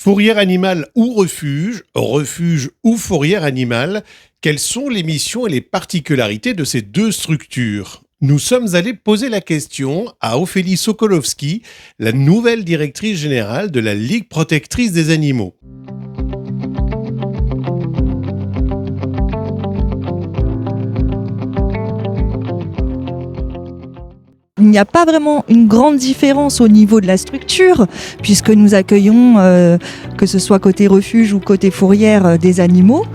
Fourrière animale ou refuge, refuge ou fourrière animale, quelles sont les missions et les particularités de ces deux structures ? Nous sommes allés poser la question à Ophélie Sokolowski, la nouvelle directrice générale de la Ligue protectrice des animaux. Il n'y a pas vraiment une grande différence au niveau de la structure, puisque nous accueillons, que ce soit côté refuge ou côté fourrière, des animaux.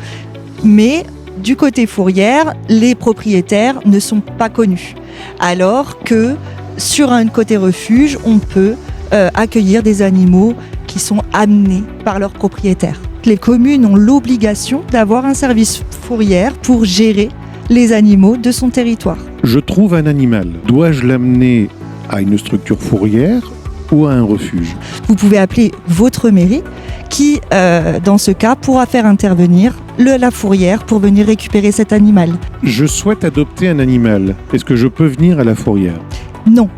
Mais du côté fourrière, les propriétaires ne sont pas connus. Alors que sur un côté refuge, on peut accueillir des animaux qui sont amenés par leurs propriétaires. Les communes ont l'obligation d'avoir un service fourrière pour gérer les animaux de son territoire. Je trouve un animal. Dois-je l'amener à une structure fourrière ou à un refuge ? Vous pouvez appeler votre mairie qui, dans ce cas, pourra faire intervenir la fourrière pour venir récupérer cet animal. Je souhaite adopter un animal. Est-ce que je peux venir à la fourrière ? Non.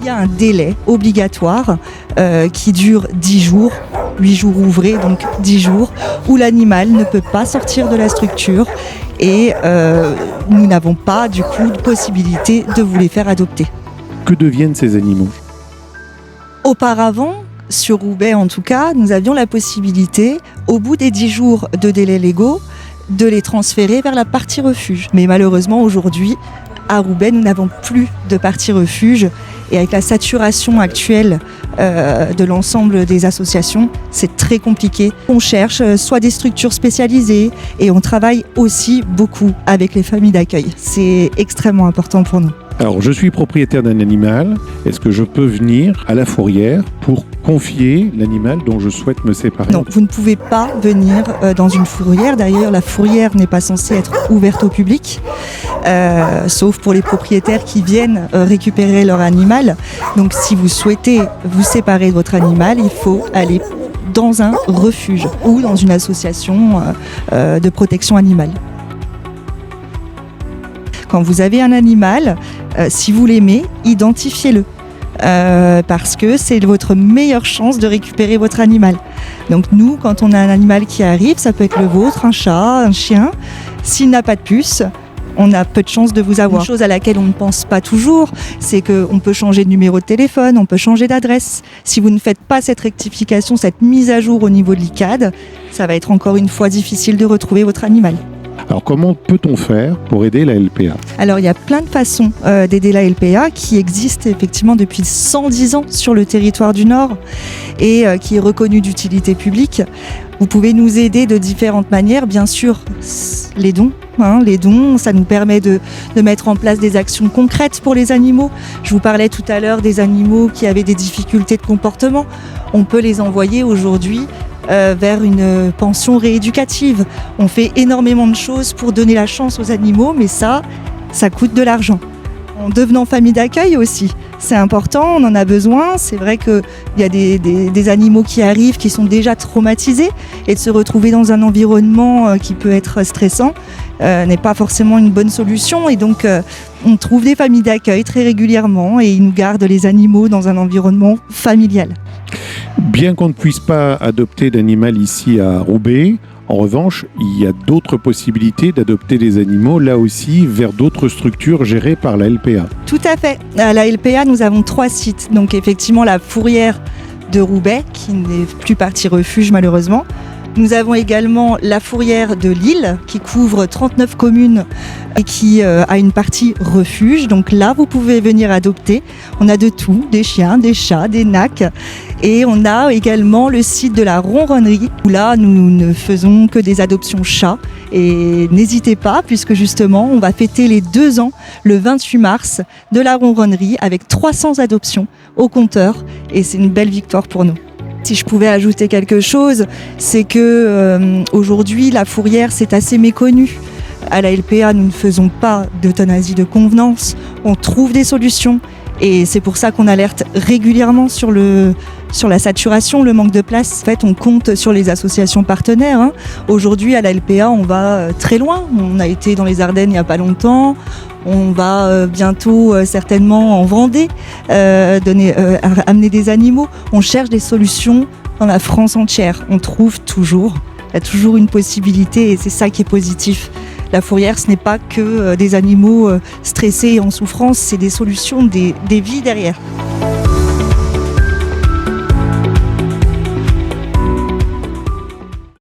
Il y a un délai obligatoire qui dure 10 jours, 8 jours ouvrés, donc 10 jours, où l'animal ne peut pas sortir de la structure et nous n'avons pas du coup de possibilité de vous les faire adopter. Que deviennent ces animaux ? Auparavant, sur Roubaix en tout cas, nous avions la possibilité, au bout des 10 jours de délai légaux, de les transférer vers la partie refuge. Mais malheureusement aujourd'hui, à Roubaix, nous n'avons plus de partie refuge et avec la saturation actuelle de l'ensemble des associations, c'est très compliqué. On cherche soit des structures spécialisées et on travaille aussi beaucoup avec les familles d'accueil. C'est extrêmement important pour nous. Alors, je suis propriétaire d'un animal. Est-ce que je peux venir à la fourrière pour confier l'animal dont je souhaite me séparer ? Non, vous ne pouvez pas venir dans une fourrière. D'ailleurs, la fourrière n'est pas censée être ouverte au public, sauf pour les propriétaires qui viennent récupérer leur animal. Donc, si vous souhaitez vous séparer de votre animal, il faut aller dans un refuge ou dans une association de protection animale. Quand vous avez un animal, si vous l'aimez, identifiez-le. Parce que c'est votre meilleure chance de récupérer votre animal. Donc nous, quand on a un animal qui arrive, ça peut être le vôtre, un chat, un chien. S'il n'a pas de puce, on a peu de chances de vous avoir. Une chose à laquelle on ne pense pas toujours, c'est qu'on peut changer de numéro de téléphone, on peut changer d'adresse. Si vous ne faites pas cette rectification, cette mise à jour au niveau de l'ICAD, ça va être encore une fois difficile de retrouver votre animal. Alors, comment peut-on faire pour aider la LPA ? Alors, il y a plein de façons d'aider la LPA qui existe effectivement depuis 110 ans sur le territoire du Nord et qui est reconnue d'utilité publique. Vous pouvez nous aider de différentes manières. Bien sûr, les dons. Les dons, ça nous permet de mettre en place des actions concrètes pour les animaux. Je vous parlais tout à l'heure des animaux qui avaient des difficultés de comportement. On peut les envoyer aujourd'hui vers une pension rééducative. On fait énormément de choses pour donner la chance aux animaux, mais ça coûte de l'argent. En devenant famille d'accueil aussi, c'est important, on en a besoin. C'est vrai qu'il y a des animaux qui arrivent, qui sont déjà traumatisés, et de se retrouver dans un environnement qui peut être stressant n'est pas forcément une bonne solution. Et donc, on trouve des familles d'accueil très régulièrement et ils nous gardent les animaux dans un environnement familial. Bien qu'on ne puisse pas adopter d'animal ici à Roubaix, en revanche, il y a d'autres possibilités d'adopter des animaux, là aussi, vers d'autres structures gérées par la LPA. Tout à fait. À la LPA, nous avons 3 sites. Donc effectivement, la fourrière de Roubaix, qui n'est plus partie refuge malheureusement. Nous avons également la fourrière de Lille, qui couvre 39 communes et qui a une partie refuge. Donc là, vous pouvez venir adopter. On a de tout, des chiens, des chats, des nacs. Et on a également le site de la Ronronnerie, où là, nous ne faisons que des adoptions chats. Et n'hésitez pas, puisque justement, on va fêter les 2 ans, le 28 mars, de la Ronronnerie, avec 300 adoptions au compteur. Et c'est une belle victoire pour nous. Si je pouvais ajouter quelque chose, c'est que aujourd'hui, la fourrière, c'est assez méconnu. À la LPA, nous ne faisons pas d'euthanasie de convenance. On trouve des solutions. Et c'est pour ça qu'on alerte régulièrement sur la saturation, le manque de place. En fait, on compte sur les associations partenaires. Aujourd'hui, à la LPA, on va très loin. On a été dans les Ardennes il n'y a pas longtemps. On va bientôt certainement en Vendée amener des animaux. On cherche des solutions dans la France entière. On trouve toujours, il y a toujours une possibilité et c'est ça qui est positif. La fourrière, ce n'est pas que des animaux stressés et en souffrance, c'est des solutions, des vies derrière.